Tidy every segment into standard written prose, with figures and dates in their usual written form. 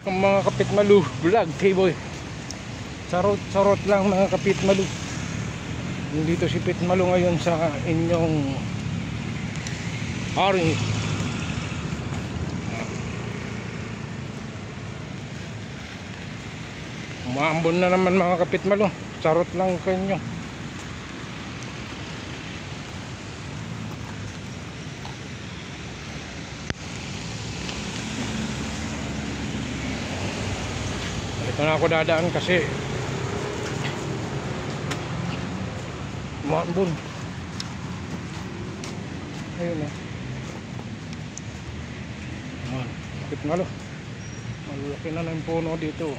Ang mga kapitmalu vlog K-boy. Sarot lang mga kapitmalu. Nandito si Pitmalu ngayon sa inyong hari. Umaambon na naman mga kapitmalu. Sarot lang kanyo. Ito na ako dadaan kasi umaambon. Ayun na. Pitmalu. Malaki na ng puno dito.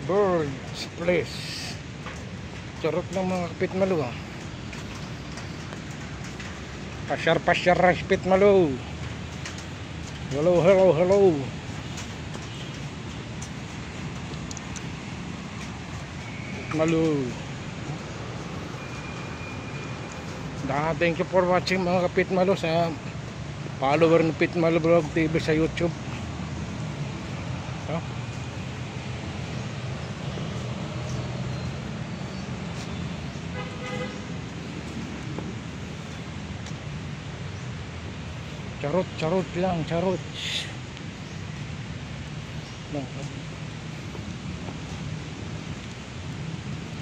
Birds Place. Charot lang mga kapitmalu. Pasyar ang Pitmalu. Hello. Pitmalu. Thank you for watching mga kapitmalu sa follower ng Pitmalu Vlog TV sa YouTube. Charot lang.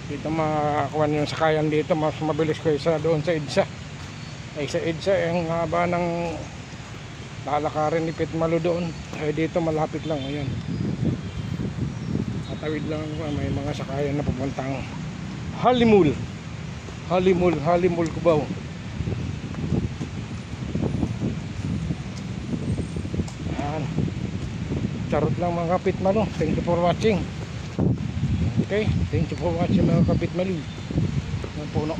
Dito makakuha yung sakayan dito, mas mabilis ko isa doon sa EDSA. Ay sa EDSA yung haba ng lalakarin ni Pitmalu doon. Ay dito malapit lang. Ayan, tatawid lang ako, may mga sakayan na pupuntang Halimul Cubao. Charot lang mga kapitmalu. Thank you for watching. Okay, thank you for watching mga kapitmalu. Ang puno.